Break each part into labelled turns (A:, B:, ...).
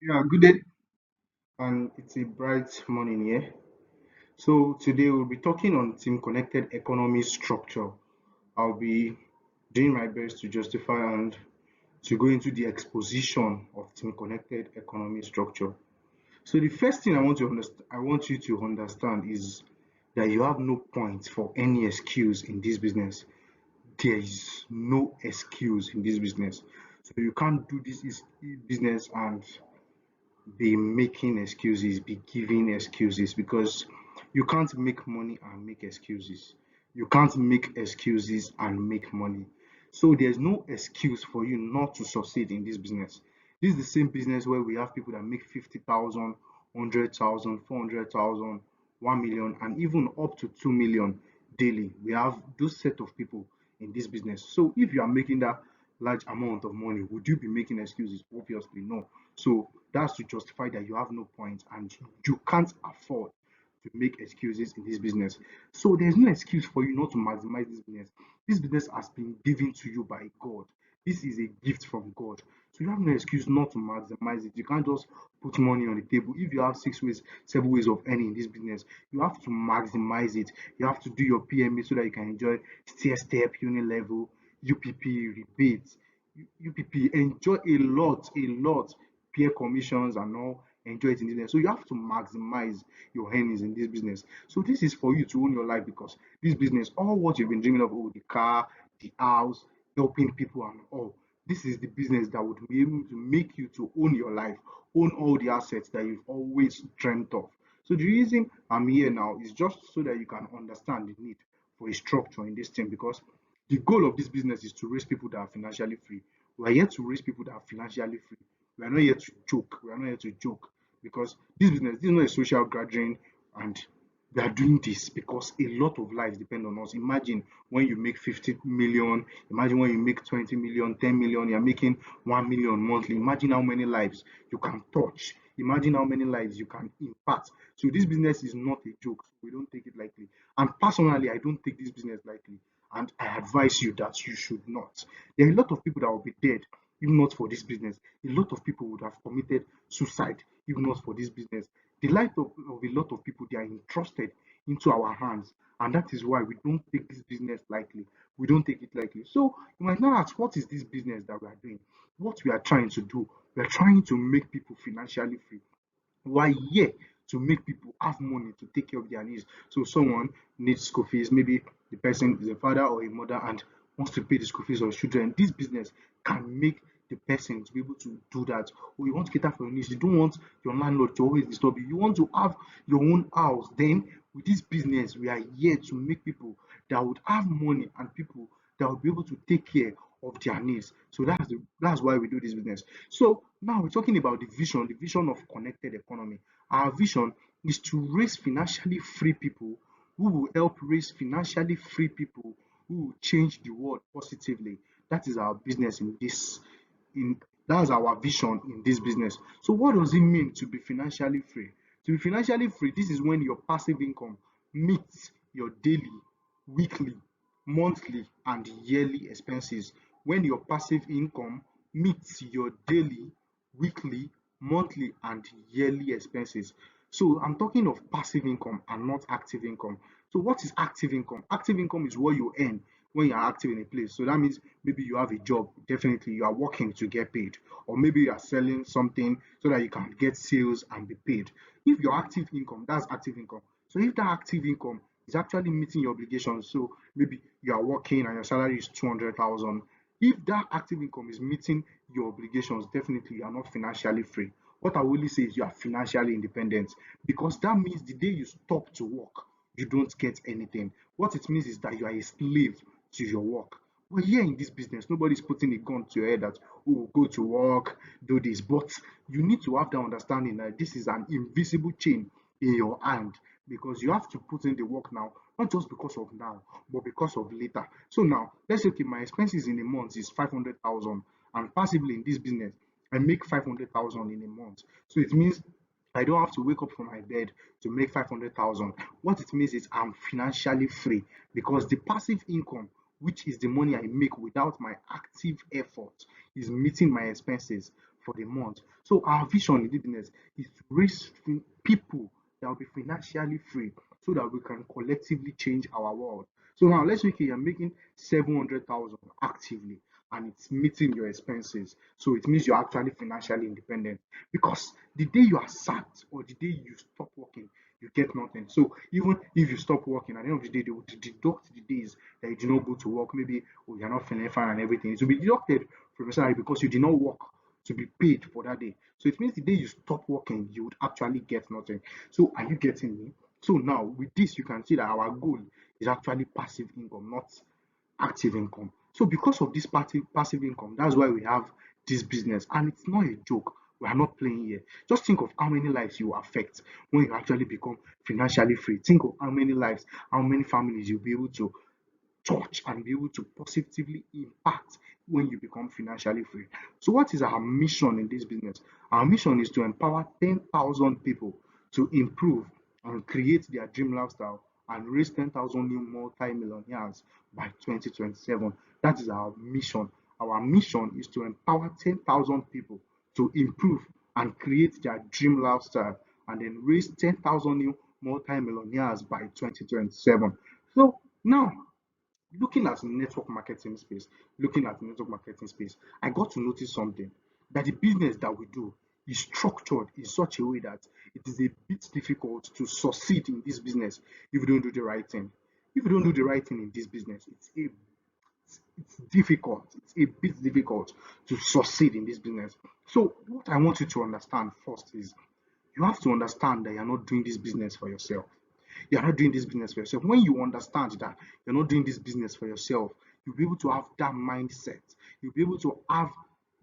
A: Yeah, good day, and it's a bright morning here. So today we'll be talking on team connected economy structure. I'll be doing my best to justify and to go into the exposition of team connected economy structure. So the first thing I want you to understand is that you have no point for any excuse in this business. There is no excuse in this business. So you can't do business and be making excuses, be giving excuses because you can't make money and make excuses. You can't make excuses and make money. So there's no excuse for you not to succeed in this business. This is the same business where we have people that make 50,000, 100,000, 400,000, 1 million, and even up to 2 million daily. We have those set of people in this business. So if you are making that large amount of money, would you be making excuses? Obviously, no. So that's to justify that you have no point and you can't afford to make excuses in this business. So there's no excuse for you not to maximize this business. This business has been given to you by God. This is a gift from God. So you have no excuse not to maximize it. You can't just put money on the table. If you have 6 ways, 7 ways of earning in this business, you have to maximize it. You have to do your PMA so that you can enjoy stair step, uni level, UPP, rebates, UPP, enjoy a lot, peer commissions and all, enjoy it in this business. So you have to maximize your earnings in this business. So this is for you to own your life because this business, all what you've been dreaming of, oh, the car, the house, helping people and all, this is the business that would be able to make you to own your life, own all the assets that you've always dreamt of. So the reason I'm here now is just so that you can understand the need for a structure in this thing because the goal of this business is to raise people that are financially free. We are here to raise people that are financially free. We are not here to joke. We are not here to joke because this is not a social gathering, and we are doing this because a lot of lives depend on us. Imagine when you make 50 million, imagine when you make 20 million, 10 million, you're making 1 million monthly. Imagine how many lives you can touch. Imagine how many lives you can impact. So this business is not a joke. So we don't take it lightly. And personally, I don't take this business lightly. And I advise you that you should not. There are a lot of people that will be dead if not for this business. A lot of people would have committed suicide if not for this business. The life of a lot of people, they are entrusted into our hands, and that is why we don't take this business lightly. We don't take it lightly. So you might not ask, what is this business that we are doing? What we are trying to do? We are trying to make people financially free. Why here to make people have money to take care of their needs. So someone needs school fees, maybe the person is a father or a mother and wants to pay the school fees of his children. This business can make the person to be able to do that. Or you want to cater for your needs, you don't want your landlord to always disturb you. You want to have your own house. Then with this business, we are here to make people that would have money and people that will be able to take care of their needs. So that's why we do this business. So now we're talking about the vision of connected economy. Our vision is to raise financially free people who will help raise financially free people who will change the world positively. That is our business in this in that's our vision in this business. So what does it mean to be financially free? To be financially free, this is when your passive income meets your daily, weekly, monthly, and yearly expenses. When your passive income meets your daily, weekly, monthly, and yearly expenses. So I'm talking of passive income and not active income. So what is active income? Active income is what you earn when you are active in a place. So that means maybe you have a job, definitely you are working to get paid, or maybe you are selling something so that you can get sales and be paid. If your active income, that's active income. So if that active income is actually meeting your obligations, so maybe you are working and your salary is 200,000. If that active income is meeting your obligations, definitely you are not financially free. What I will really say is you are financially independent because that means the day you stop to work, you don't get anything. What it means is that you are a slave to your work. But here in this business, nobody's putting a gun to your head that, oh, go to work, do this. But you need to have the understanding that this is an invisible chain in your hand because you have to put in the work now, not just because of now, but because of later. So now, let's say, okay, my expenses in a month is 500,000, and passively in this business, I make 500,000 in a month. So it means I don't have to wake up from my bed to make 500,000. What it means is I'm financially free because the passive income, which is the money I make without my active effort, is meeting my expenses for the month. So our vision in this business is to raise people that will be financially free so that we can collectively change our world. So now let's say you're making 700,000 actively and it's meeting your expenses. So it means you're actually financially independent. Because the day you are sacked or the day you stop working, you get nothing. So even if you stop working, at the end of the day, they will deduct the days that you did not go to work. Maybe oh, you're not feeling fine and everything. It will be deducted from your salary because you did not work to be paid for that day. So it means the day you stop working, you would actually get nothing. So are you getting me? So now with this, you can see that our goal is actually passive income, not active income. So because of this passive income, that's why we have this business, and it's not a joke. We are not playing here. Just think of how many lives you affect when you actually become financially free. Think of how many lives, how many families you'll be able to touch and be able to positively impact when you become financially free. So, what is our mission in this business? Our mission is to empower 10,000 people to improve and create their dream lifestyle and raise 10,000 new multi-millionaires by 2027. That is our mission. Our mission is to empower 10,000 people to improve and create their dream lifestyle and then raise 10,000 new multi-millionaires by 2027. So now looking at network marketing space, I got to notice something that the business that we do is structured in such a way that it is a bit difficult to succeed in this business if you don't do the right thing. If you don't do the right thing in this business, it's difficult. It's a bit difficult to succeed in this business. So what I want you to understand first is you have to understand that you're not doing this business for yourself. You're not doing this business for yourself. When you understand that you're not doing this business for yourself, you'll be able to have that mindset. You'll be able to have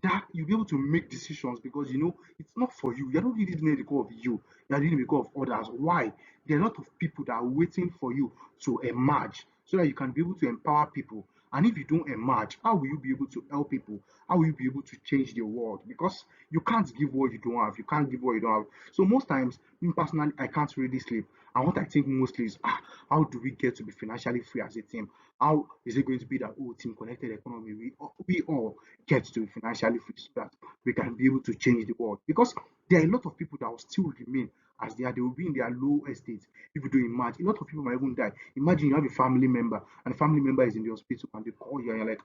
A: that, you'll be able to make decisions because you know it's not for you. You're not doing this because of you, you're doing it because of others. Why? There are a lot of people that are waiting for you to emerge so that you can be able to empower people. And if you don't emerge, how will you be able to help people? How will you be able to change the world? Because you can't give what you don't have. You can't give what you don't have. So most times, me personally, I can't really sleep. And what I think mostly is, how do we get to be financially free as a team? How is it going to be that team connected economy? We all get to be financially free so that we can be able to change the world. Because there are a lot of people that will still remain as they are. They will be in their low estate. If you do imagine, a lot of people might even die. Imagine you have a family member and the family member is in the hospital and they call you and you're like,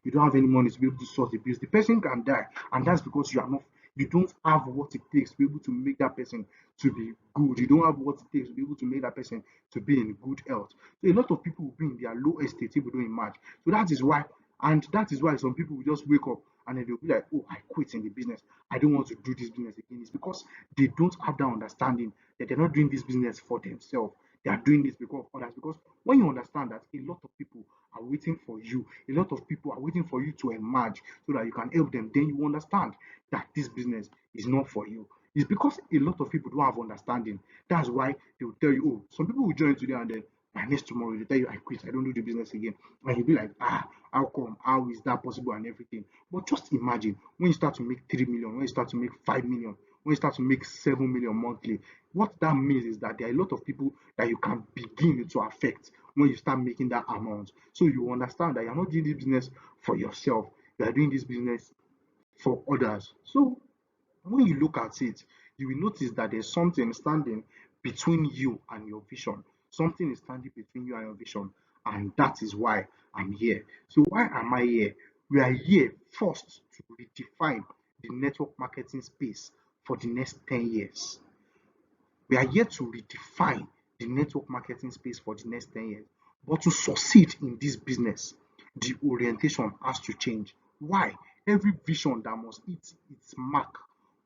A: you don't have any money to be able to sort the bills. The person can die, and that's because you are not. You don't have what it takes to be able to make that person to be good. You don't have what it takes to be able to make that person to be in good health. So a lot of people will be in their low estate if we don't emerge. So that is why, and that is why some people will just wake up and then they'll be like, oh, I quit in the business. I don't want to do this business again. It's because they don't have that understanding that they're not doing this business for themselves. They are doing this because of others. Because when you understand that a lot of people are waiting for you, a lot of people are waiting for you to emerge so that you can help them, then you understand that this business is not for you. It's because a lot of people don't have understanding. That's why they will tell you, oh, some people will join today and then by next tomorrow they tell you, I quit, I don't do the business again. And you'll be like, how come? How is that possible and everything? But just imagine when you start to make 3 million, when you start to make 5 million, when you start to make 7 million monthly, what that means is that there are a lot of people that you can begin to affect when you start making that amount. So you understand that you're not doing this business for yourself, you are doing this business for others. So when you look at it, you will notice that there's something standing between you and your vision. Something is standing between you and your vision, and that is why I'm here. So, why am I here? We are here first to redefine the network marketing space for the next 10 years. We are here to redefine the network marketing space for the next 10 years. But to succeed in this business, the orientation has to change. Why? Every vision that must hit its mark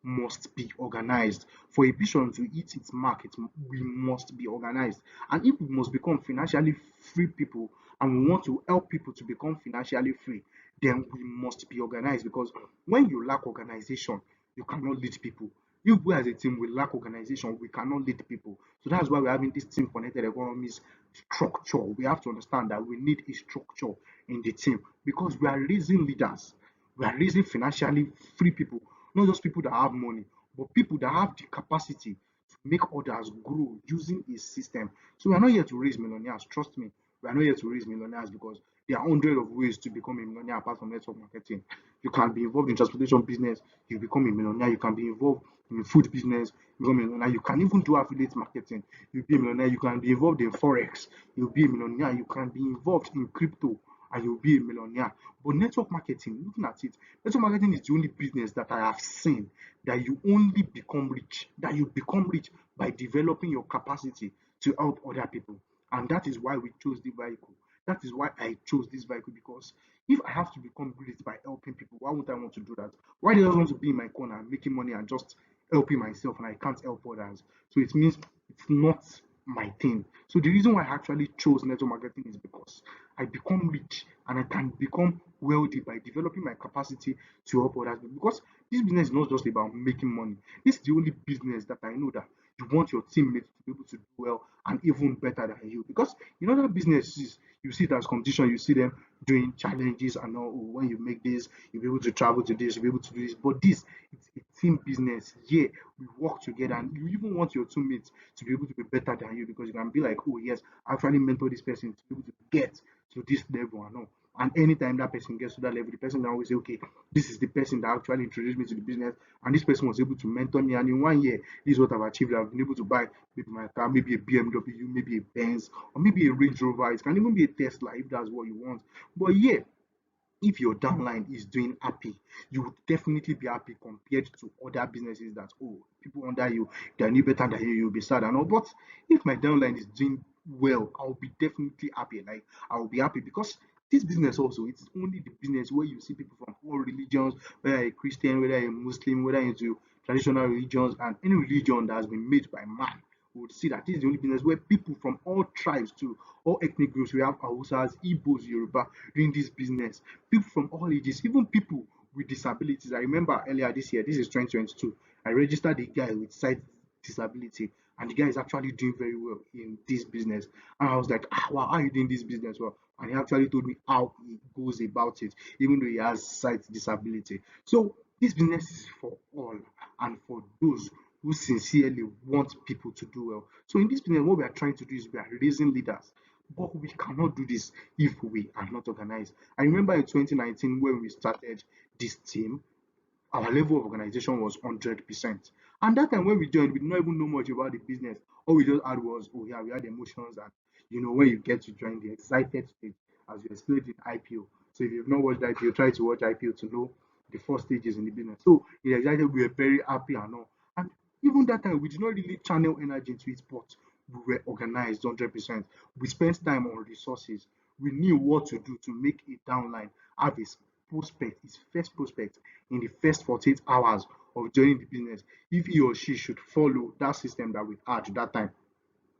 A: must be organized. For a vision to hit its mark, we must be organized. And if we must become financially free people and we want to help people to become financially free, then we must be organized because when you lack organization, you cannot lead people. If we as a team we lack organization, we cannot lead people. So that's why we're having this team connected economies structure. We have to understand that we need a structure in the team because we are raising leaders. We are raising financially free people, not just people that have money, but people that have the capacity to make others grow using a system. So we are not here to raise millionaires. Trust me, We are not here to raise millionaires because there are hundreds of ways to become a millionaire apart from network marketing. You can be involved in transportation business, you become a millionaire. You can be involved in food business, you become a millionaire. You can even do affiliate marketing, you'll be a millionaire. You can be involved in forex, you'll be a millionaire. You can be involved in crypto and you'll be a millionaire. But network marketing, looking at it, network marketing is the only business that I have seen that you only become rich, that you become rich by developing your capacity to help other people. And that is why we chose the vehicle. That is why I chose this vehicle because if I have to become great by helping people, why would I want to do that? Why do I want to be in my corner making money and just helping myself and I can't help others? So it means it's not my thing. So the reason why I actually chose network marketing is because I become rich and I can become wealthy by developing my capacity to help others. Because this business is not just about making money. This is the only business that I know that you want your teammates to be able to do well and even better than you. Because in other businesses, you see it as competition, you see them doing challenges and all. Oh, when you make this, you'll be able to travel to this, you'll be able to do this. But this, it's a team business. Yeah, we work together, and you even want your teammates to be able to be better than you because you can be like, oh, yes, I actually mentor this person to be able to get to this level and all. And anytime that person gets to that level, the person can always say, okay, this is the person that actually introduced me to the business, and this person was able to mentor me. And in 1 year, this is what I've achieved. I've been able to buy maybe my car, maybe a BMW, maybe a Benz, or maybe a Range Rover. It can even be a Tesla if that's what you want. But yeah, if your downline is doing happy, you would definitely be happy compared to other businesses that, oh, people under you, they're new better than you, you'll be sad and all. But if my downline is doing well, I'll be definitely happy. Like, I'll be happy because this business also, it's only the business where you see people from all religions, whether a Christian, whether a Muslim, whether into traditional religions, and any religion that has been made by man. We would see that this is the only business where people from all tribes to all ethnic groups, we have Hausas, Igbos, Yoruba doing this business. People from all ages, even people with disabilities. I remember earlier this year, this is 2022, I registered a guy with sight disability, and the guy is actually doing very well in this business. And I was like, ah, wow, how are you doing this business well? And he actually told me how he goes about it, even though he has sight disability. So this business is for all and for those who sincerely want people to do well. So in this business, what we are trying to do is we are raising leaders. But we cannot do this if we are not organized. I remember in 2019 when we started this team, our level of organization was 100%. And that time when we joined, we did not even know much about the business. All we just had was, oh yeah, we had emotions, and when you get to join the excited stage, as we explained in IPO. So if you've not watched IPO, try to watch IPO to know the first stages in the business. So in excited, we were very happy and all. And even that time, we did not really channel energy into it, but we were organized 100%. We spent time on resources. We knew what to do to make a downline have a prospect, his first prospect in the first 48 hours of joining the business, if he or she should follow that system that we had at that time,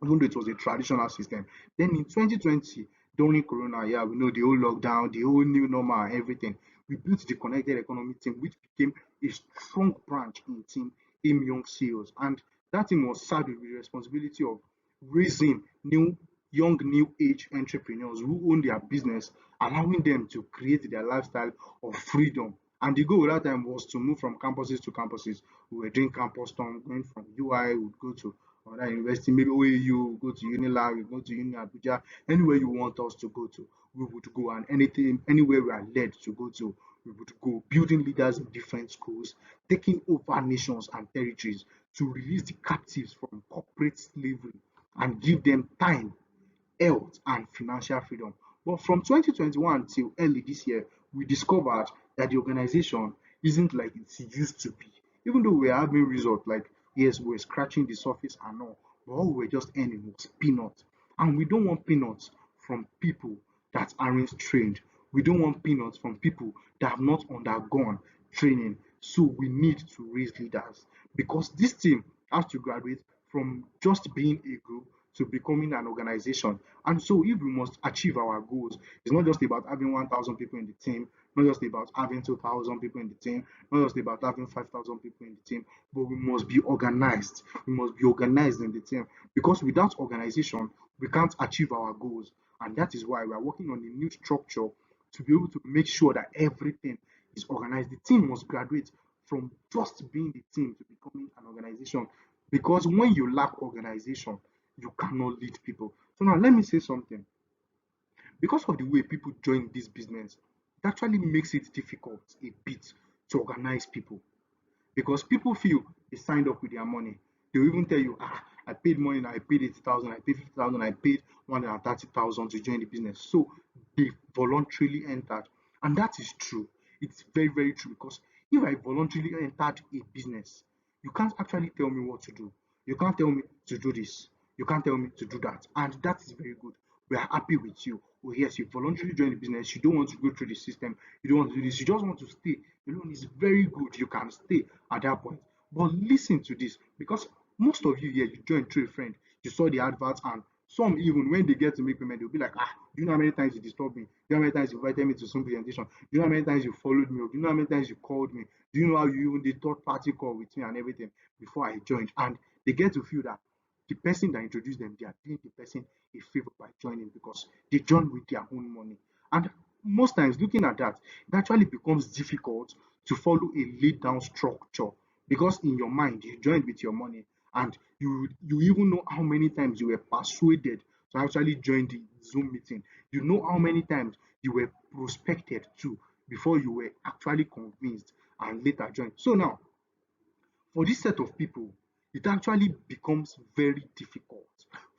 A: even though it was a traditional system. Then in 2020, during Corona, yeah, we know the whole lockdown, the whole new normal, and everything. We built the connected economy team, which became a strong branch in Team Aim Young Sales. And that team was saddled with the responsibility of raising new age entrepreneurs who own their business, allowing them to create their lifestyle of freedom. And the goal at that time was to move from campuses to campuses. We were doing campus tour, going from UI, we would go to another university, maybe OAU, go to Unilag, we go to Uni Abuja, anywhere you want us to go to, we would go. And anything, anywhere we are led to go to, we would go, building leaders in different schools, taking over nations and territories to release the captives from corporate slavery and give them time, health, and financial freedom. But from 2021 till early this year, we discovered that the organization isn't like it used to be. Even though we are having results, like yes, we're scratching the surface and all, but all we're just earning was peanuts. And we don't want peanuts from people that aren't trained. We don't want peanuts from people that have not undergone training. So we need to raise leaders because this team has to graduate from just being a group to becoming an organization. And so, if we must achieve our goals, it's not just about having 1,000 people in the team, not just about having 2,000 people in the team, not just about having 5,000 people in the team, but we must be organized. We must be organized in the team because without organization, we can't achieve our goals. And that is why we are working on a new structure to be able to make sure that everything is organized. The team must graduate from just being the team to becoming an organization because when you lack organization, you cannot lead people. So now let me say something. Because of the way people join this business, it actually makes it difficult a bit to organize people, because people feel they signed up with their money. They'll even tell you, I paid money, I paid 80,000, I paid 50,000, I paid 130,000 to join the business. So they voluntarily entered. And that is true. It's very, very true, because if I voluntarily entered a business, you can't actually tell me what to do. You can't tell me to do this. You can't tell me to do that. And that is very good. We are happy with you. Oh, yes, you voluntarily join the business. You don't want to go through the system. You don't want to do this. You just want to stay. Alone is very good. You can stay at that point. But listen to this, because most of you here, you joined through a friend. You saw the adverts, and some, even when they get to make payment, they'll be like, do you know how many times you disturbed me? Do you know how many times you invited me to some presentation? Do you know how many times you followed me? Or do you know how many times you called me? Do you know how you even did third party call with me and everything before I joined? And they get to feel that the person that introduced them, they are doing the person a favor by joining, because they joined with their own money. And most times, looking at that, it actually becomes difficult to follow a laid down structure, because in your mind, you joined with your money, and you even know how many times you were persuaded to actually join the Zoom meeting. You know how many times you were prospected to before you were actually convinced and later joined. So now, for this set of people, it actually becomes very difficult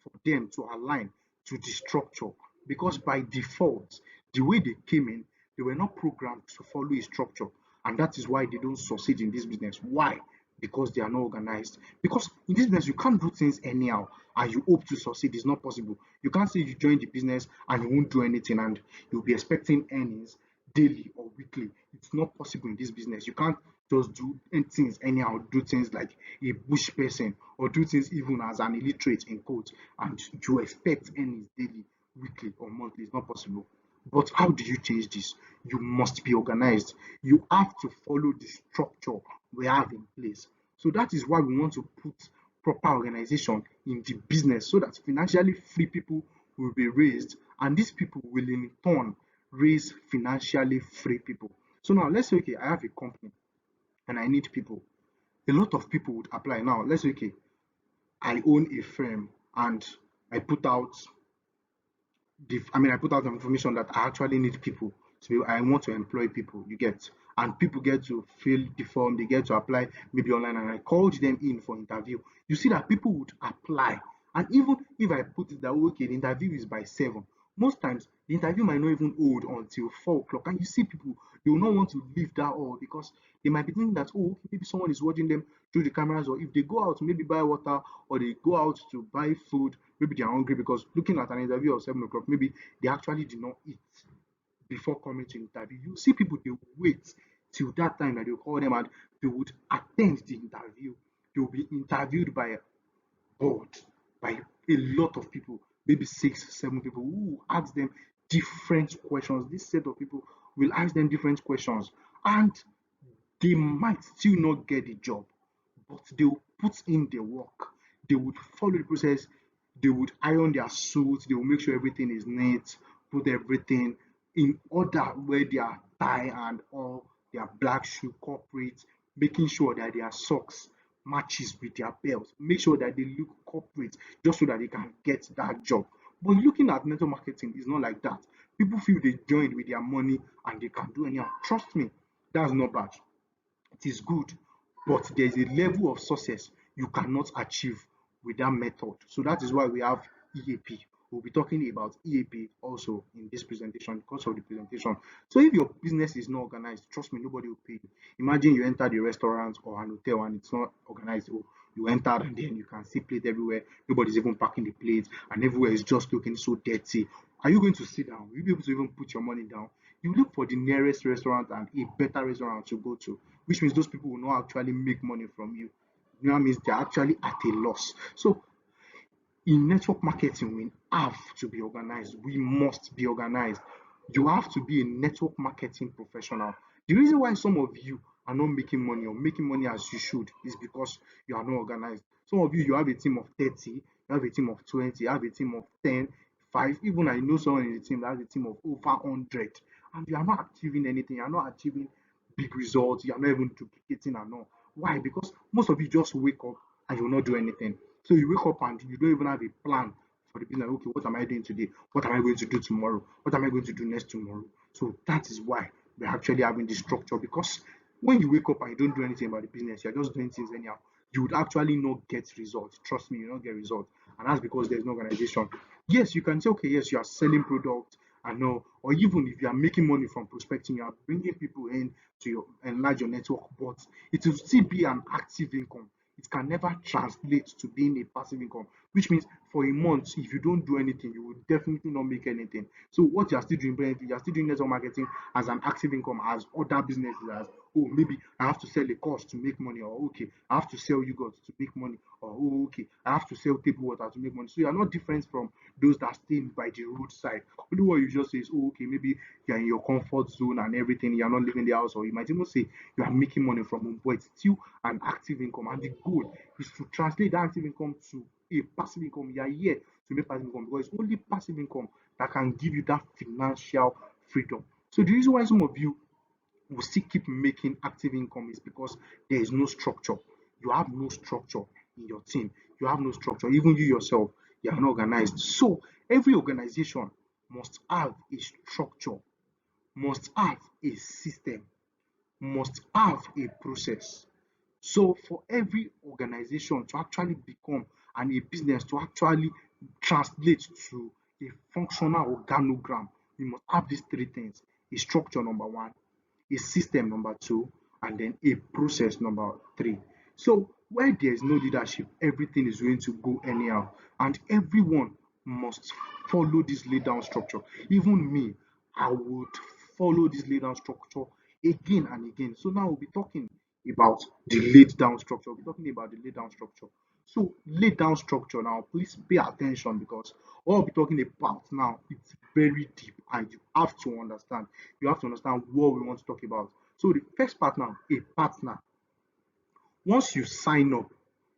A: for them to align to the structure, because by default, the way they came in, they were not programmed to follow a structure, and that is why they don't succeed in this business. Why? Because they are not organized. Because in this business, you can't do things anyhow and you hope to succeed. It's not possible. You can't say you join the business and you won't do anything and you'll be expecting earnings daily or weekly. It's not possible in this business. You can't just do things anyhow, do things like a bush person, or do things even as an illiterate in quote, and you expect earnings daily, weekly, or monthly. It's not possible. But how do you change this? You must be organized. You have to follow the structure we have in place. So that is why we want to put proper organization in the business, so that financially free people will be raised, and these people will in turn raise financially free people. So now let's say, okay, I have a company and I need people. A lot of people would apply. Now let's say, okay, I own a firm and I put out I put out information that I actually need people to be, I want to employ people, you get, and people get to fill the form, they get to apply maybe online, and I called them in for interview. You see that people would apply, and even if I put it that okay, the interview is by 7, most times the interview might not even hold until 4 o'clock, and you see people, they will not want to leave that hall, because they might be thinking that, oh, okay, maybe someone is watching them through the cameras, or if they go out to maybe buy water, or they go out to buy food, maybe they are hungry, because looking at an interview of 7 o'clock, maybe they actually did not eat before coming to interview. You see people, they wait till that time that they call them and they would attend the interview. They will be interviewed by a board, by a lot of people, maybe 6, 7 people, who ask them different questions. This set of people will ask them different questions, and they might still not get the job, but they will put in the work. They would follow the process. They would iron their suits. They will make sure everything is neat, put everything in order, wear their tie and all, their black shoe corporate, making sure that their socks matches with their belt, make sure that they look corporate, just so that they can get that job. But looking at network marketing is not like that. People feel they joined with their money and they can do anyhow. Trust me, that's not bad. It is good, but there's a level of success you cannot achieve with that method. So that is why we have EAP. We'll be talking about EAP also in this presentation, because of the presentation. So if your business is not organized, trust me, nobody will pay you. Imagine you enter the restaurant or an hotel and it's not organized. Oh, you entered and then you can see plate everywhere. Nobody's even packing the plates and everywhere is just looking so dirty. Are you going to sit down? Will you be able to even put your money down? You look for the nearest restaurant and a better restaurant to go to, which means those people will not actually make money from you. You know what I mean? They're actually at a loss. So in network marketing, we have to be organized. We must be organized. You have to be a network marketing professional. The reason why some of you are not making money, or making money as you should, is because you are not organized. Some of you have a team of 30, you have a team of 20, you have a team of 10, 5. Even I know someone in the team that has a team of over 100, and you are not achieving anything. You are not achieving big results. You are not even duplicating and all. Why? Because most of you just wake up and you will not do anything. So you wake up and you don't even have a plan for the business. Okay, what am I doing today? What am I going to do tomorrow? What am I going to do next tomorrow? So that is why we're actually having this structure, because when you wake up and you don't do anything about the business, you're just doing things anyhow, you would actually not get results. Trust me, you don't get results. And that's because there's no organization. Yes, you can say, okay, yes, you are selling product and no, or even if you are making money from prospecting, you are bringing people in to your enlarge your network, but it will still be an active income. It can never translate to being a passive income, which means for a month, if you don't do anything, you will definitely not make anything. So what you are still doing, you are still doing network marketing as an active income, as other businesses, as oh, maybe I have to sell a course to make money, or okay, I have to sell yogurt to make money, or oh, okay, I have to sell table water to make money. So you are not different from those that stay by the roadside. Only what you just say is, oh, okay, maybe you're in your comfort zone and everything, you're not leaving the house, or you might even say you are making money from home, but it's still an active income. And the goal is to translate that active income to a passive income. You are here to make passive income because it's only passive income that can give you that financial freedom. So the reason why some of you will still keep making active income is because there is no structure. You have no structure in your team. You have no structure. Even you yourself, you are not organized. So every organization must have a structure, must have a system, must have a process. So for every organization to actually become and a business to actually translate to a functional organogram, we must have these three things: a structure, number one; a system, number two; and then a process, number three. So where there is no leadership, everything is going to go anyhow, and everyone must follow this laid down structure. Even me, I would follow this laid down structure again and again. So now we'll be talking about the laid down structure. We'll be talking about the laid down structure. So laid down structure now, please pay attention, because what we'll be talking about now, it's very deep and you have to understand. You have to understand what we want to talk about. So the first part now, a partner. Once you sign up,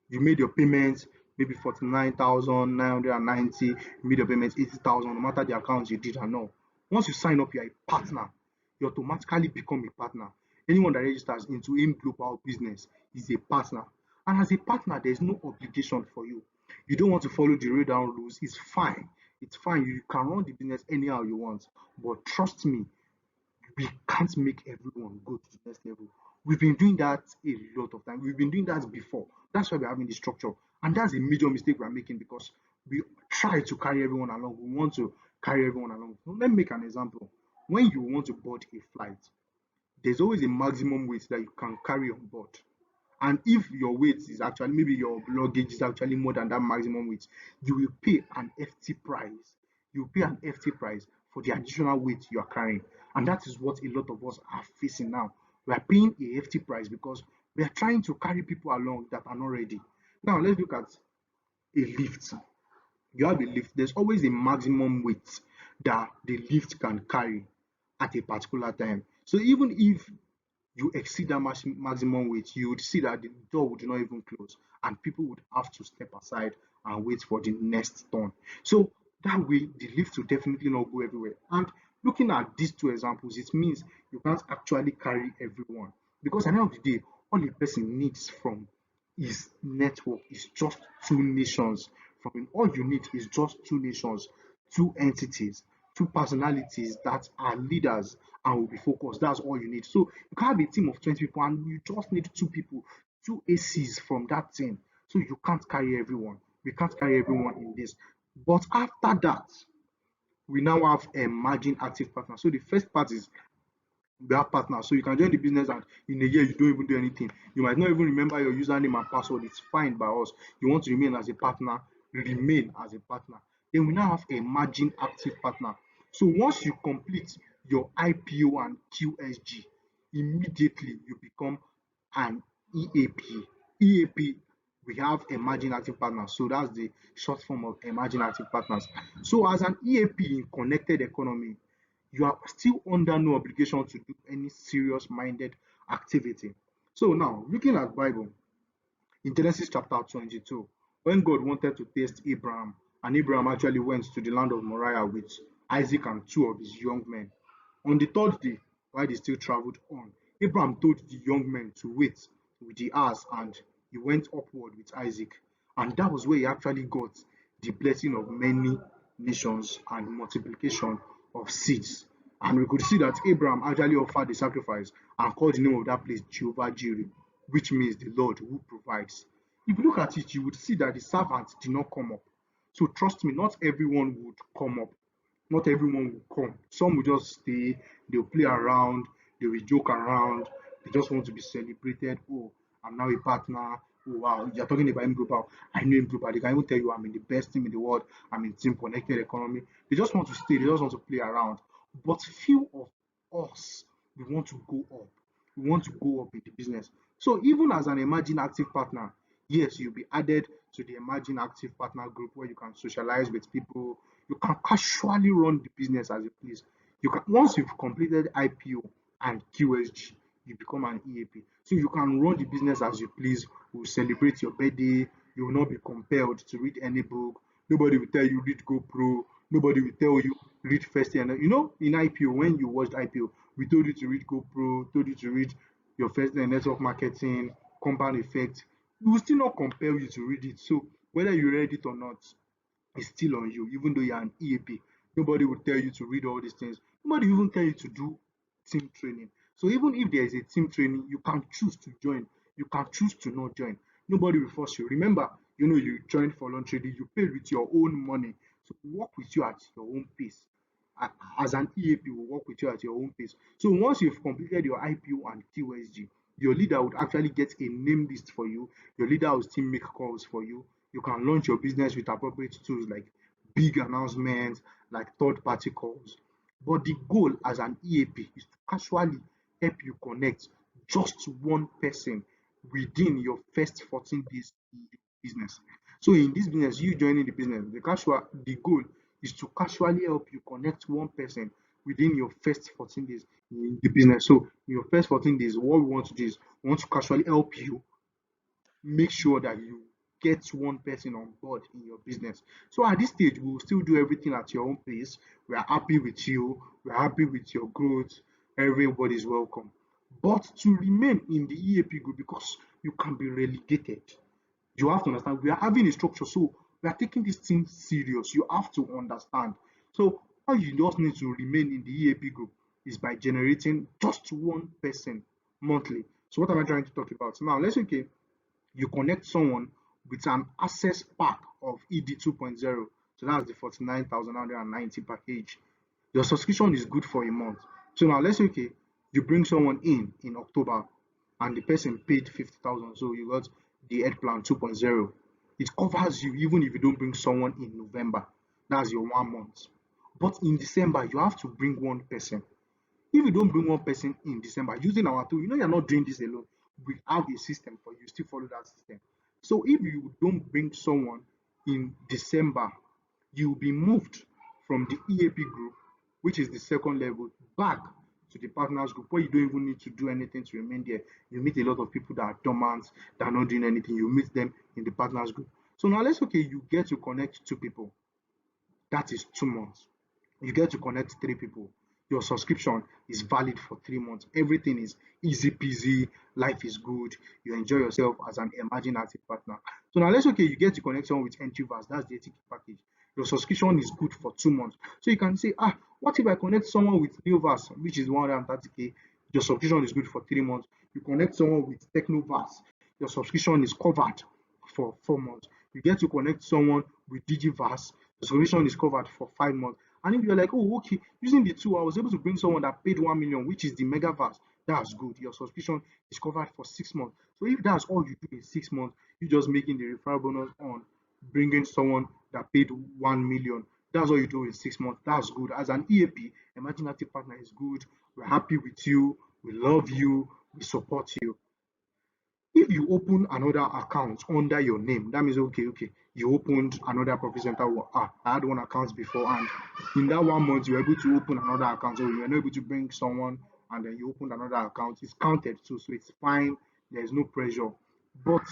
A: you made your payments, maybe 49,990, you made your payments 80,000, no matter the accounts you did or no. Once you sign up, you're a partner. You automatically become a partner. Anyone that registers into AIM Global Business is a partner. And as a partner, there's no obligation for you. You don't want to follow the radar rules, it's fine. It's fine. You can run the business anyhow you want. But trust me, we can't make everyone go to the next level. We've been doing that a lot of time. We've been doing that before. That's why we're having the structure. And that's a major mistake we're making, because we try to carry everyone along. We want to carry everyone along. So let me make an example. When you want to board a flight, there's always a maximum weight that you can carry on board. And if your weight is actually, maybe your luggage is actually more than that maximum weight, you will pay an FT price. You pay an FT price for the additional weight you are carrying. And that is what a lot of us are facing now. We are paying a FT price because we are trying to carry people along that are not ready. Now let's look at a lift. You have a lift, there's always a maximum weight that the lift can carry at a particular time. So even if you exceed that maximum weight, you would see that the door would not even close, and people would have to step aside and wait for the next turn. So that way, the lift will definitely not go everywhere. And looking at these two examples, it means you can't actually carry everyone, because at the end of the day, all a person needs from his network is just two nations. From him, all you need is just two nations, two entities, two personalities that are leaders and will be focused. That's all you need. So you can have a team of 20 people and you just need two people, two ACs from that team. So you can't carry everyone. We can't carry everyone in this. But after that, we now have a emerging active partner. So the first part is we have partners. So you can join the business and in a year you don't even do anything. You might not even remember your username and password. It's fine by us. You want to remain as a partner, remain as a partner. Then we now have emerging active partner. So once you complete your IPO and QSG, immediately you become an EAP. EAP, we have emerging active partners. So that's the short form of emerging active partners. So as an EAP in connected economy, you are still under no obligation to do any serious minded activity. So now looking at Bible in Genesis chapter 22, when God wanted to test Abraham, and Abraham actually went to the land of Moriah with Isaac and two of his young men. On the third day, while they still traveled on, Abraham told the young men to wait with the ass, and he went upward with Isaac. And that was where he actually got the blessing of many nations and multiplication of seeds. And we could see that Abraham actually offered the sacrifice and called the name of that place Jehovah Jireh, which means the Lord who provides. If you look at it, you would see that the servant did not come up. So trust me, not everyone would come up. Not everyone will come. Some will just stay, they'll play around, they will joke around, they just want to be celebrated. Oh, I'm now a partner. Oh, wow, you're talking about him global. I know him global. They can even tell you I'm in the best team in the world, I'm in team connected economy. They just want to stay, they just want to play around. But few of us, we want to go up. We want to go up in the business. So even as an emerging active partner, yes, you'll be added to the emerging active partner group where you can socialize with people. You can casually run the business as you please. You can once you've completed IPO and QSG, you become an EAP. So you can run the business as you please. We'll celebrate your birthday. You will not be compelled to read any book. Nobody will tell you read GoPro. Nobody will tell you read first year. You know, in IPO, when you watched IPO, we told you to read GoPro, told you to read your first year network marketing, compound effect. We will still not compel you to read it. So whether you read it or not, is still on you, even though you're an EAP. Nobody will tell you to read all these things. Nobody will even tell you to do team training. So even if there is a team training, you can choose to join. You can choose to not join. Nobody will force you. Remember, you joined voluntarily, you paid with your own money. So work with you at your own pace. As an EAP will work with you at your own pace. So once you've completed your IPO and QSG, your leader would actually get a name list for you. Your leader will still make calls for you. You can launch your business with appropriate tools like big announcements, like third party calls. But the goal as an EAP is to casually help you connect just one person within your first 14 days in your business. So in this business, you joining the business, the goal is to casually help you connect one person within your first 14 days in the business. So in your first 14 days, what we want to do is we want to casually help you make sure that you get one person on board in your business. So at this stage, we will still do everything at your own pace. We are happy with you, we're happy with your growth, everybody's welcome. But to remain in the EAP group, because you can be relegated, you have to understand we are having a structure, so we are taking this thing serious. You have to understand. So how you just need to remain in the EAP group is by generating just one person monthly. So what am I trying to talk about now? Let's say okay, you connect someone with an access pack of ED 2.0. So that's the 49,990 package. Your subscription is good for a month. So now let's say okay, you bring someone in October and the person paid 50,000. So you got the Ed Plan 2.0. It covers you even if you don't bring someone in November. That's your 1 month. But in December, you have to bring one person. If you don't bring one person in December using our tool, you're not doing this alone. We have a system for you, still follow that system. So if you don't bring someone in December, you'll be moved from the EAP group, which is the second level, back to the partners group where you don't even need to do anything to remain there. You meet a lot of people that are dormant, that are not doing anything. You meet them in the partners group. So now let's okay, you get to connect two people. That is 2 months. You get to connect three people. Your subscription is valid for 3 months. Everything is easy peasy. Life is good. You enjoy yourself as an emerging active partner. So now let's okay, you get to connect someone with entry verse. That's the 80K package. Your subscription is good for 2 months. So you can say, what if I connect someone with new verse, which is 130K? Your subscription is good for 3 months. You connect someone with techno verse, your subscription is covered for 4 months. You get to connect someone with Digiverse, the subscription is covered for 5 months. And if you're like, oh, okay, using the tool, I was able to bring someone that paid 1 million, which is the megaverse, that's good. Your subscription is covered for 6 months. So if that's all you do in 6 months, you just making the referral bonus on bringing someone that paid 1 million. That's all you do in 6 months. That's good. As an EAP, Emerging Active Partner is good. We're happy with you. We love you. We support you. If you open another account under your name, that means okay, you opened another profit center. I had one account before, and in that 1 month, you were able to open another account. So you were not able to bring someone, and then you opened another account. It's counted too, so it's fine. There's no pressure. But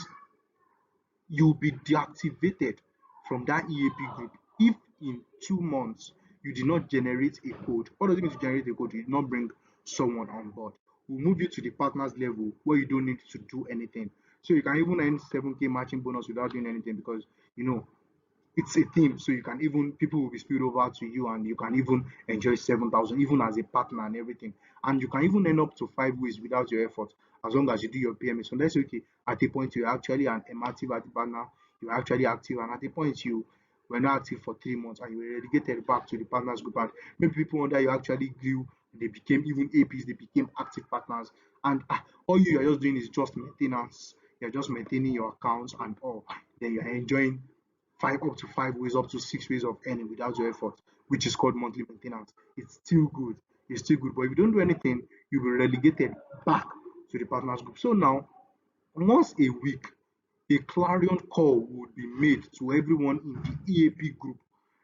A: you'll be deactivated from that EAP group if in 2 months you did not generate a code. What does it mean to generate a code? You did not bring someone on board. We'll move you to the partners level where you don't need to do anything. So you can even earn 7K matching bonus without doing anything because you know it's a team, so you can even people will be spilled over to you, and you can even enjoy 7,000 even as a partner and everything. And you can even earn up to 5 ways without your effort, as long as you do your PMA. So let's say okay, at a point you're actually an active at the partner, you're actually active, and at a point you were not active for 3 months and you were relegated back to the partners group, and maybe people under you actually grew, they became even APs, they became active partners, and all you are just doing is just maintenance. You're just maintaining your accounts and all. Then you're enjoying 5 up to 5 ways, up to 6 ways of earning without your effort, which is called monthly maintenance. It's still good. It's still good. But if you don't do anything, you'll be relegated back to the partners group. So now, once a week, a clarion call would be made to everyone in the EAP group,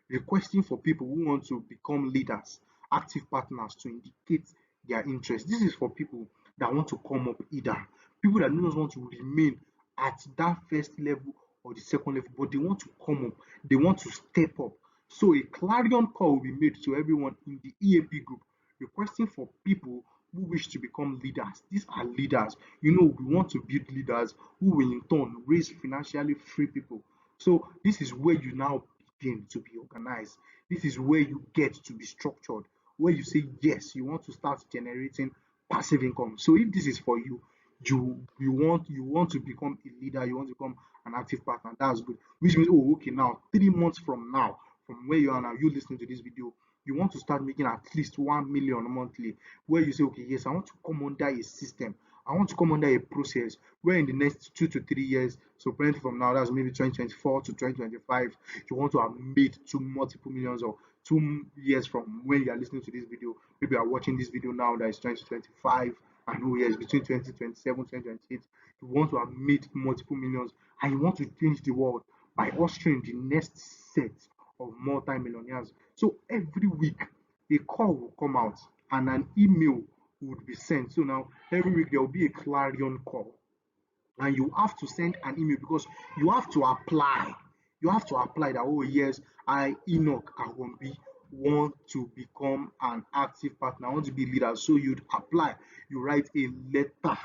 A: requesting for people who want to become leaders, active partners, to indicate their interest. This is for people that want to come up either, people that do not want to remain at that first level or the second level, but they want to come up, they want to step up. So a clarion call will be made to everyone in the EAP group, requesting for people who wish to become leaders. These are leaders. We want to build leaders who will in turn raise financially free people. So this is where you now begin to be organized. This is where you get to be structured, where you say yes, you want to start generating passive income. So if this is for you, you want to become a leader, you want to become an active partner, that's good. Which means, oh, okay, now 3 months from now, from where you are now, you listening to this video, you want to start making at least 1 million monthly, where you say, okay, yes, I want to come under a system, I want to come under a process where in the next 2 to 3 years, so currently from now, that's maybe 2024 to 2025, you want to have made two multiple millions, or 2 years from when you are listening to this video, maybe you are watching this video now that is 2025, and oh yes, between 2027 2028, you want to have made multiple millions, and you want to change the world by ushering the next set of multi-millionaires. So every week, a call will come out and an email would be sent. So now every week there will be a clarion call, and you have to send an email because you have to apply. You have to apply that, oh yes, I, Enoch Agombi, want to become an active partner. I want to be a leader. So you'd apply. You write a letter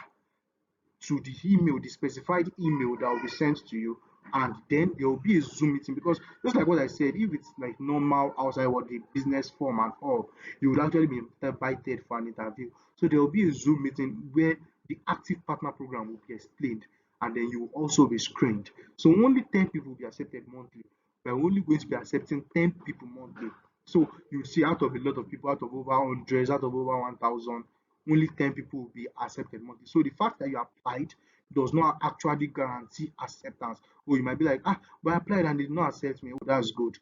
A: to the email, the specified email that will be sent to you, and then there will be a Zoom meeting. Because just like what I said, if it's like normal outside what the business form and all, you would actually be invited for an interview. So there will be a Zoom meeting where the active partner program will be explained, and then you will also be screened. So only 10 people will be accepted monthly. We're only going to be accepting 10 people monthly. So you see, out of a lot of people, out of over hundreds, out of over 1,000, only 10 people will be accepted monthly. So the fact that you applied does not actually guarantee acceptance. Or you might be like, but I applied and they did not accept me. Oh, that's good.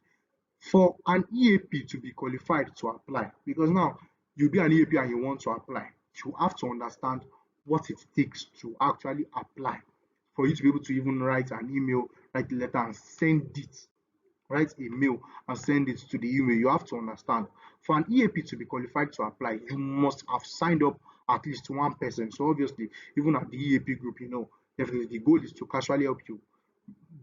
A: For an EAP to be qualified to apply, because now you'll be an EAP and you want to apply, you have to understand what it takes to actually apply. For you to be able to even write an email, write a letter, and send it, write a mail and send it to the email, you have to understand. For an EAP to be qualified to apply, you must have signed up at least one person. So obviously, even at the EAP group, definitely the goal is to casually help you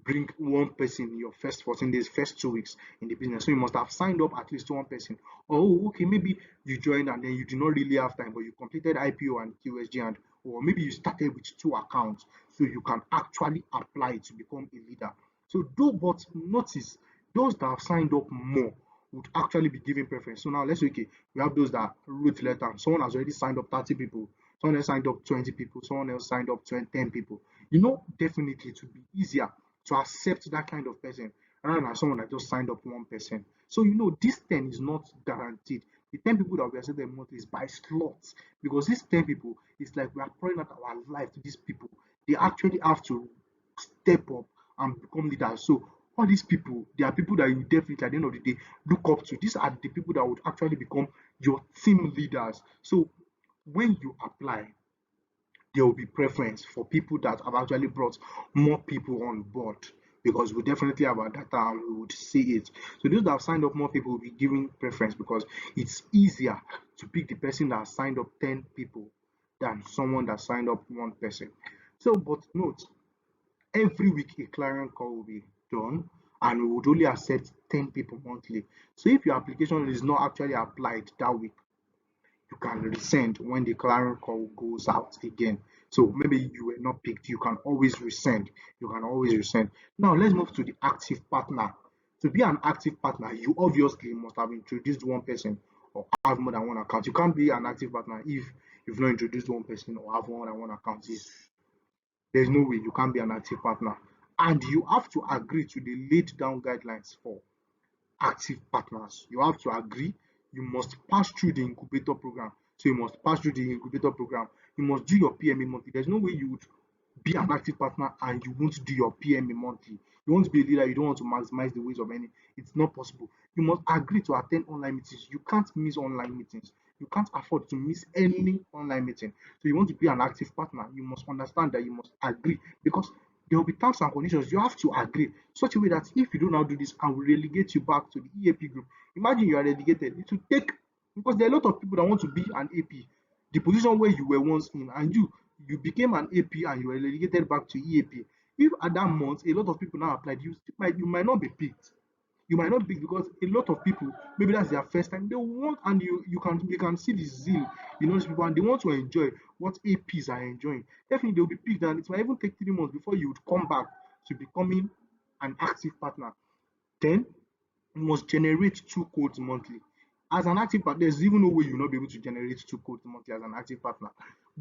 A: bring one person in your first 14 days, first 2 weeks in the business. So you must have signed up at least one person. Or oh, okay, maybe you joined and then you did not really have time, but you completed IPO and QSG, and or maybe you started with 2 accounts, so you can actually apply to become a leader. So do but notice those that have signed up more would actually be given preference. So now let's say okay, we have those that wrote letter. Someone has already signed up 30 people, someone else signed up 20 people, someone else signed up 10 people. Definitely it would be easier to accept that kind of person rather than someone that just signed up 1%. So this 10 is not guaranteed. The 10 people that we accepted monthly is by slots, because these 10 people, it's like we are pouring out our life to these people. They actually have to step up and become leaders. So all these people, they are people that you definitely at the end of the day look up to. These are the people that would actually become your team leaders. So when you apply, there will be preference for people that have actually brought more people on board, because we definitely have our data and we would see it. So those that have signed up more people will be given preference, because it's easier to pick the person that has signed up 10 people than someone that signed up one person. So, but note, every week a client call will be done, and we would only accept 10 people monthly. So if your application is not actually applied that week, you can resend when the clarion call goes out again. So maybe you were not picked, you can always resend. You can always resend. Now let's move to the active partner. To be an active partner, you obviously must have introduced one person or have more than one account. You can't be an active partner if you've not introduced one person or have more than one account. There's no way you can't be an active partner. And you have to agree to the laid down guidelines for active partners. You have to agree. You must pass through the incubator program. So you must pass through the incubator program. You must do your PMA monthly. There's no way you would be an active partner and you won't do your PMA monthly. You want to be a leader, you don't want to maximize the ways of any. It's not possible. You must agree to attend online meetings. You can't miss online meetings. You can't afford to miss any online meeting. So you want to be an active partner, you must understand that you must agree because there will be terms and conditions. You have to agree such a way that if you do not do this and we relegate you back to the EAP group, imagine you are relegated. It will take because there are a lot of people that want to be an AP, the position where you were once in, and you became an AP and you were relegated back to EAP. If at that month a lot of people now applied, you might not be picked. You might not be because a lot of people maybe that's their first time. They want and you can see the zeal in those people and they want to enjoy what APs are enjoying. Definitely they'll be picked and it might even take 3 months before you would come back to becoming an active partner. Then you must generate 2 codes monthly. As an active partner, there's even no way you'll not be able to generate 2 codes monthly as an active partner.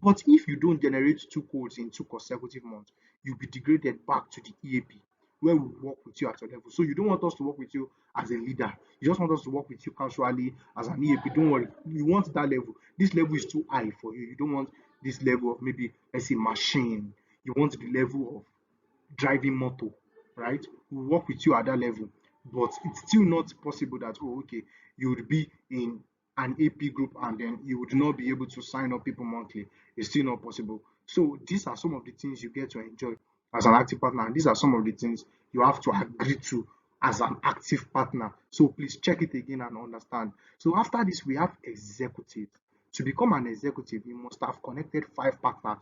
A: But if you don't generate 2 codes in 2 consecutive months, you'll be degraded back to the EAP where we work with you at your level. So you don't want us to work with you as a leader. You just want us to work with you casually as an EAP. Don't worry. You want that level. This level is too high for you. You don't want this level of maybe let's say machine. You want the level of driving motor, right? We work with you at that level, but it's still not possible that oh okay, you would be in an AP group and then you would not be able to sign up people monthly. It's still not possible. So these are some of the things you get to enjoy as an active partner, and these are some of the things you have to agree to as an active partner. So please check it again and understand. So after this, we have executives. To become an executive, you must have connected 5 partners.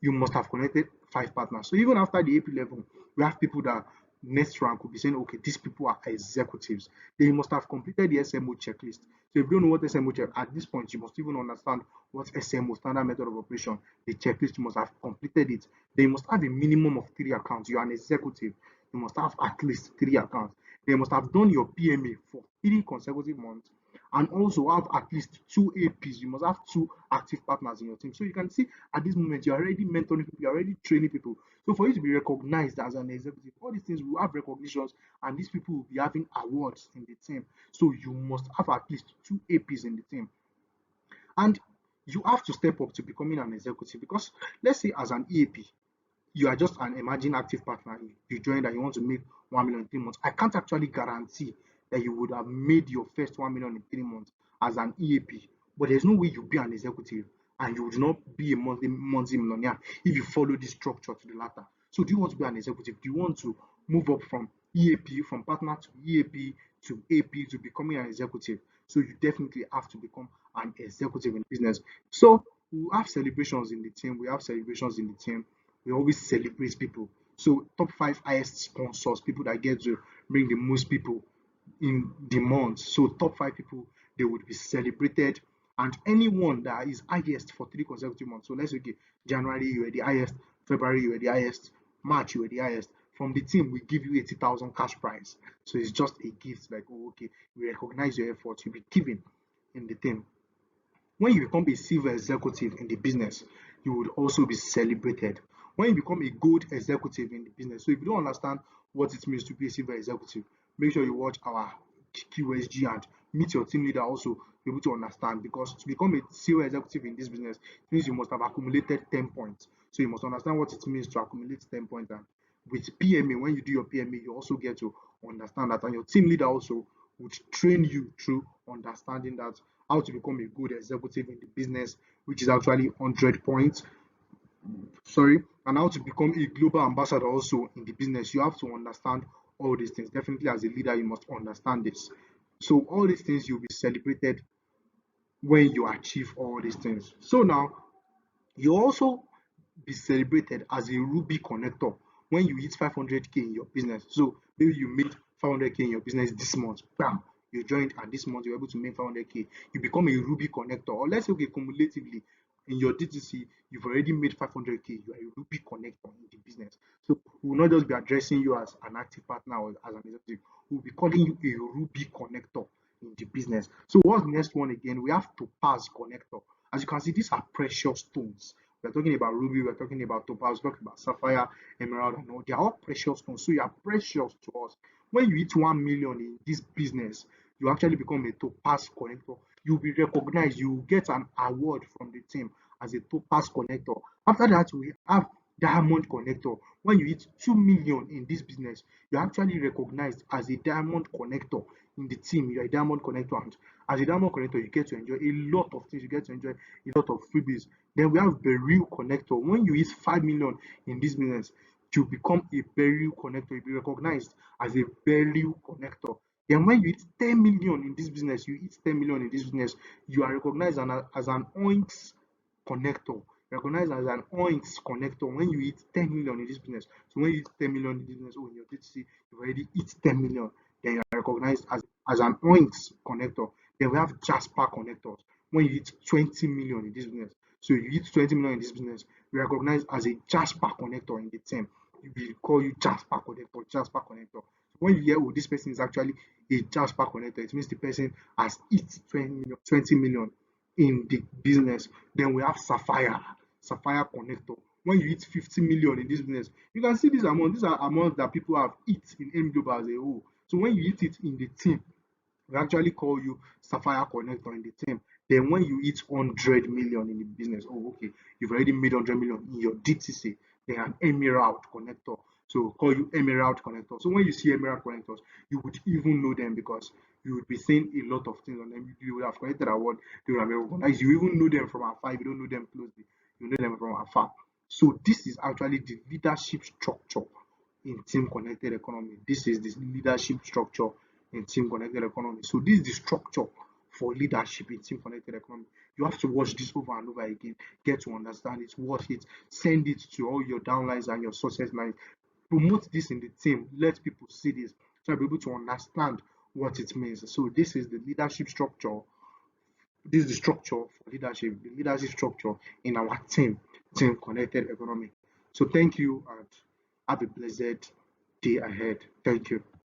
A: You must have connected 5 partners. So even after the AP level, we have people that next rank will be saying, okay, these people are executives. They must have completed the SMO checklist. So if you don't know what SMO check at this point, you must even understand what SMO standard method of operation, the checklist, you must have completed it. They must have a minimum of 3 accounts. You are an executive. You must have at least 3 accounts. They must have done your PMA for 3 consecutive months and also have at least 2 APs. You must have 2 active partners in your team. So you can see at this moment you're already mentoring people, you're already training people. So for you to be recognized as an executive, all these things will have recognitions and these people will be having awards in the team. So you must have at least 2 APs in the team. And you have to step up to becoming an executive because let's say as an EAP, you are just an emerging active partner, you joined and you want to make 1 million in 3 months, I can't actually guarantee that you would have made your first 1 million in 3 months as an EAP. But there's no way you'll be an executive and you would not be a monthly millionaire if you follow this structure to the latter. So do you want to be an executive? Do you want to move up from EAP, from partner to EAP to AP to becoming an executive? So you definitely have to become an executive in business. So we have celebrations in the team. We have celebrations in the team. We always celebrate people. So top 5 highest sponsors, people that get to bring the most people in the month. So top 5 people, they would be celebrated. And anyone that is highest for 3 consecutive months. So let's say okay, January you were the highest, February you were the highest, March you were the highest. From the team, we give you 80,000 cash prize. So it's just a gift, like oh okay, we recognize your effort, you'll be given in the team. When you become a silver executive in the business, you would also be celebrated. When you become a gold executive in the business, so if you don't understand what it means to be a silver executive, make sure you watch our QSG and meet your team leader also be able to understand because to become a silver executive in this business means you must have accumulated 10 points. So you must understand what it means to accumulate 10 points. And with PMA, when you do your PMA, you also get to understand that, and your team leader also would train you through understanding that how to become a good executive in the business, which is actually 100 points. Sorry, and how to become a global ambassador also in the business. You have to understand all these things. Definitely, as a leader, you must understand this. So, all these things you'll be celebrated when you achieve all these things. So, now you also be celebrated as a Ruby connector when you hit 500K in your business. So maybe you made 500K in your business this month, bam, you joined, and this month you're able to make 500K. You become a Ruby connector, or let's say okay, cumulatively, in your DTC, you've already made 500K. You are a Ruby connector in the business. So we will not just be addressing you as an active partner or as an executive. We'll be calling you a Ruby connector in the business. So what's the next one again? We have Topaz connector. As you can see, these are precious stones. We're talking about Ruby, we're talking about Topaz, we're talking about Sapphire, Emerald, and all. They are all precious stones. So you are precious to us. When you hit 1 million in this business, you actually become a Topaz connector. You'll be recognized, you will get an award from the team as a Topaz connector. After that, we have Diamond connector. When you hit 2 million in this business, you're actually recognized as a diamond connector in the team. You're a diamond connector, and as a diamond connector, you get to enjoy a lot of things. You get to enjoy a lot of freebies. Then we have Beryl connector. When you hit 5 million in this business, you become a Beryl connector. You'll be recognized as a Beryl connector. Then when you hit 10 million in this business, you hit 10 million in this business, you are recognized as an OINX connector. Recognized as an OINX connector when you hit 10 million in this business. So when you hit 10 million in this business, oh, in your DTC, you've already hit 10 million. Then you are recognized as an OINX connector. Then we have Jasper connectors. When you hit 20 million in this business, so you hit 20 million in this business, you are recognized as a Jasper connector in the team. We will call you Jasper connector, Jasper connector. When you hear, oh, this person is actually a Jasper connector, it means the person has hit 20 million in the business. Then we have Sapphire connector. When you hit 50 million in this business, you can see this amount. These are amounts that people have hit in M Global as a whole. So when you hit it in the team, we actually call you Sapphire connector in the team. Then when you hit 100 million in the business, oh, okay, you've already made 100 million in your DTC. Then an Emerald connector. So call you Emerald connector. So when you see Emerald connectors, you would even know them because you would be seeing a lot of things on them. You would have collected award, they would have recognized. You even know them from afar. If you don't know them closely, you know them from afar. So this is actually the leadership structure in team connected economy. This is this leadership structure in team connected economy. So this is the structure for leadership in team connected economy. You have to watch this over and over again, get to understand it, watch it, send it to all your downlines and your success lines. Promote this in the team. Let people see this so you'll be able to understand what it means. So this is the leadership structure. This is the structure for leadership, the leadership structure in our team connected economy. So thank you and have a blessed day ahead. Thank you.